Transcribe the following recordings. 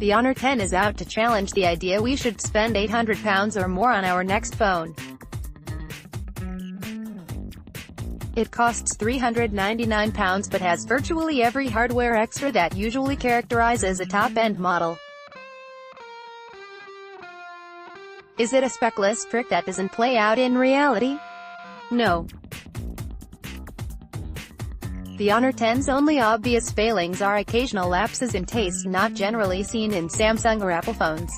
The Honor 10 is out to challenge the idea we should spend £800 or more on our next phone. It costs £399 but has virtually every hardware extra that usually characterizes a top-end model. Is it a specless trick that doesn't play out in reality? No. The Honor 10's only obvious failings are occasional lapses in taste not generally seen in Samsung or Apple phones.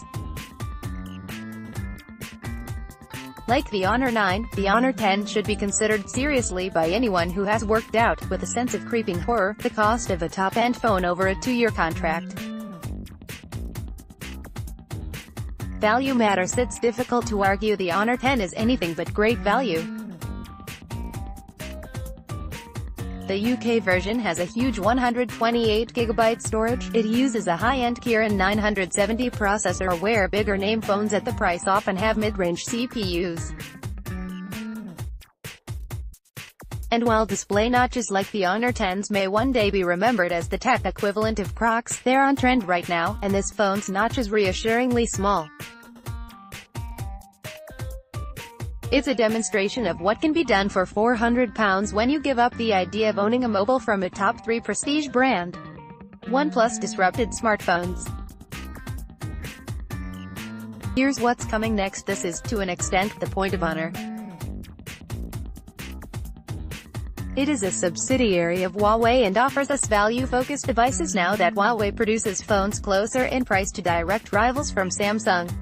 Like the Honor 9, the Honor 10 should be considered seriously by anyone who has worked out, with a sense of creeping horror, the cost of a top-end phone over a 2-year contract. Value matters. It's difficult to argue the Honor 10 is anything but great value. The UK version has a huge 128GB storage. It uses a high-end Kirin 970 processor, where bigger name phones at the price often have mid-range CPUs. And while display notches like the Honor 10's may one day be remembered as the tech equivalent of Crocs, they're on trend right now, and this phone's notch is reassuringly small. It's a demonstration of what can be done for £400 when you give up the idea of owning a mobile from a top 3 prestige brand. OnePlus disrupted smartphones. Here's what's coming next. This is, to an extent, the point of Honor. It is a subsidiary of Huawei and offers us value-focused devices now that Huawei produces phones closer in price to direct rivals from Samsung.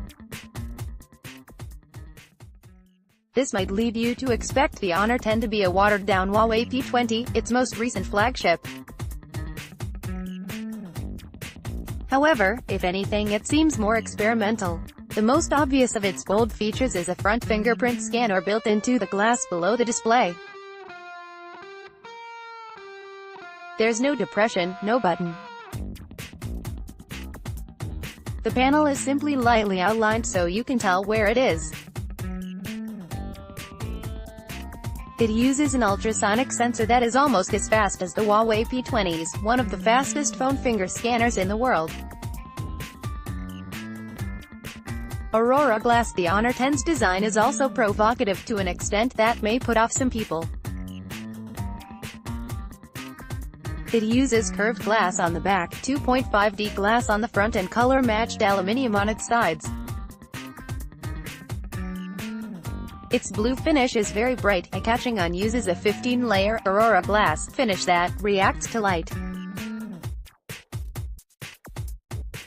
This might lead you to expect the Honor 10 to be a watered-down Huawei P20, its most recent flagship. However, if anything, it seems more experimental. The most obvious of its bold features is a front fingerprint scanner built into the glass below the display. There's no depression, no button. The panel is simply lightly outlined so you can tell where it is. It uses an ultrasonic sensor that is almost as fast as the Huawei P20's, one of the fastest phone finger scanners in the world. Aurora Glass. The Honor 10's design is also provocative to an extent that may put off some people. It uses curved glass on the back, 2.5D glass on the front and color-matched aluminium on its sides. Its blue finish is very bright, eye-catching and uses a 15-layer Aurora Glass finish that reacts to light.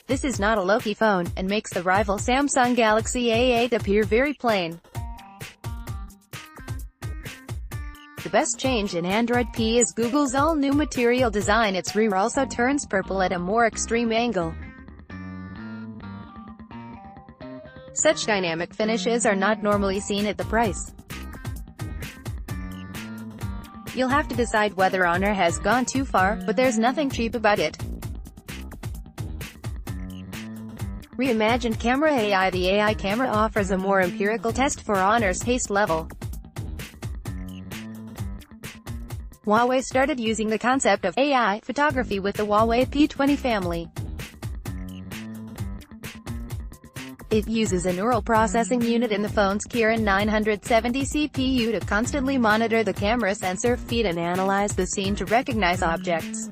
This is not a low-key phone, and makes the rival Samsung Galaxy A8 appear very plain. The best change in Android P is Google's all-new material design. Its rear also turns purple at a more extreme angle. Such dynamic finishes are not normally seen at the price. You'll have to decide whether Honor has gone too far, but there's nothing cheap about it. Reimagined Camera AI. The AI camera offers a more empirical test for Honor's taste level. Huawei started using the concept of AI photography with the Huawei P20 family. It uses a neural processing unit in the phone's Kirin 970 CPU to constantly monitor the camera sensor feed and analyze the scene to recognize objects.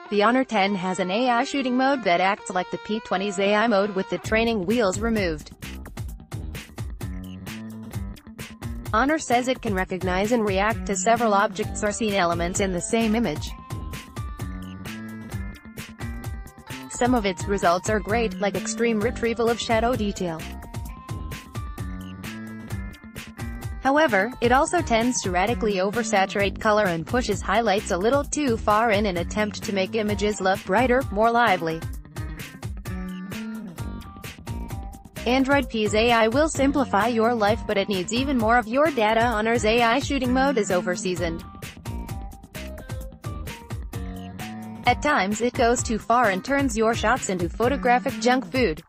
The Honor 10 has an AI shooting mode that acts like the P20's AI mode with the training wheels removed. Honor says it can recognize and react to several objects or scene elements in the same image. Some of its results are great, like extreme retrieval of shadow detail. However, it also tends to radically oversaturate color and pushes highlights a little too far in an attempt to make images look brighter, more lively. Android P's AI will simplify your life, but it needs even more of your data. Honor's AI shooting mode is over-seasoned. At times it goes too far and turns your shots into photographic junk food.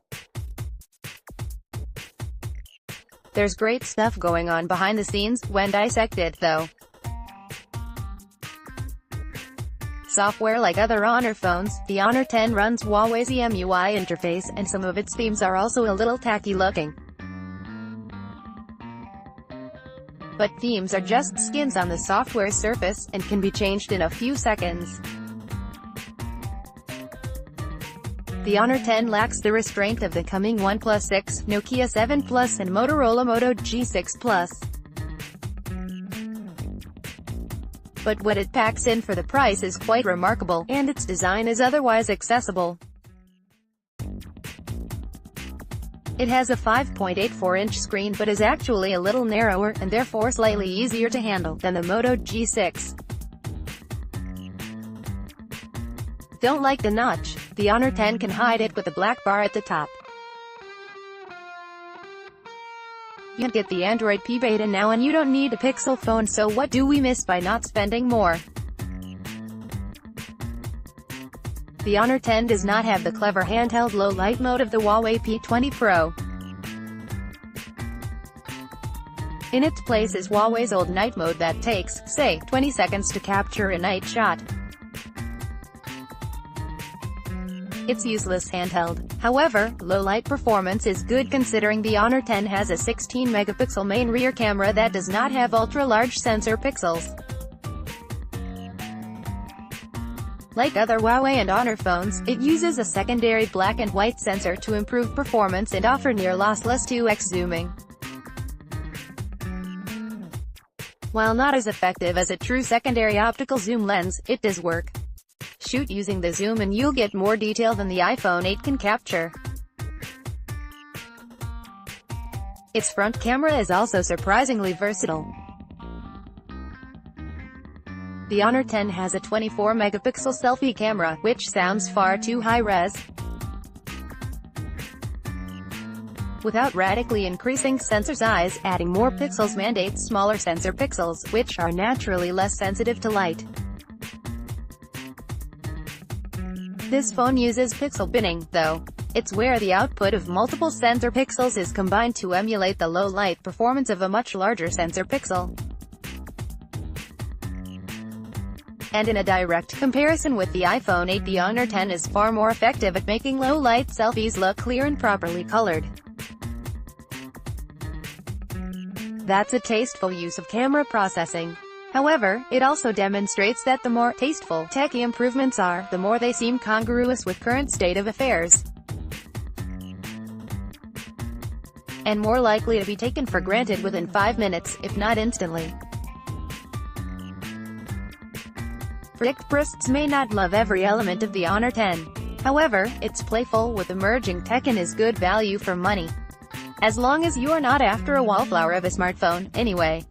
There's great stuff going on behind the scenes, when dissected, though. software like other Honor phones. The Honor 10 runs Huawei's EMUI interface, and some of its themes are also a little tacky looking. But themes are just skins on the software surface, and can be changed in a few seconds. The Honor 10 lacks the restraint of the coming OnePlus 6, Nokia 7 Plus and Motorola Moto G6 Plus. But what it packs in for the price is quite remarkable, and its design is otherwise accessible. It has a 5.84-inch screen but is actually a little narrower, and therefore slightly easier to handle, than the Moto G6. Don't like the notch? The Honor 10 can hide it with a black bar at the top. You get the Android P beta now and you don't need a Pixel phone, so what do we miss by not spending more? The Honor 10 does not have the clever handheld low-light mode of the Huawei P20 Pro. In its place is Huawei's old night mode that takes, say, 20 seconds to capture a night shot. It's useless handheld. However, low-light performance is good considering the Honor 10 has a 16-megapixel main rear camera that does not have ultra-large sensor pixels. Like other Huawei and Honor phones, it uses a secondary black and white sensor to improve performance and offer near-lossless 2x zooming. While not as effective as a true secondary optical zoom lens, it does work. Shoot using the zoom and you'll get more detail than the iPhone 8 can capture. Its front camera is also surprisingly versatile. The Honor 10 has a 24-megapixel selfie camera, which sounds far too high-res. Without radically increasing sensor size, adding more pixels mandates smaller sensor pixels, which are naturally less sensitive to light. This phone uses pixel binning, though. It's where the output of multiple sensor pixels is combined to emulate the low-light performance of a much larger sensor pixel. And in a direct comparison with the iPhone 8, the Honor 10 is far more effective at making low-light selfies look clear and properly colored. That's a tasteful use of camera processing. However, it also demonstrates that the more tasteful techie improvements are, the more they seem congruous with current state of affairs, and more likely to be taken for granted within 5 minutes, if not instantly. Purists may not love every element of the Honor 10. However, it's playful with emerging tech and is good value for money. As long as you're not after a wallflower of a smartphone, anyway.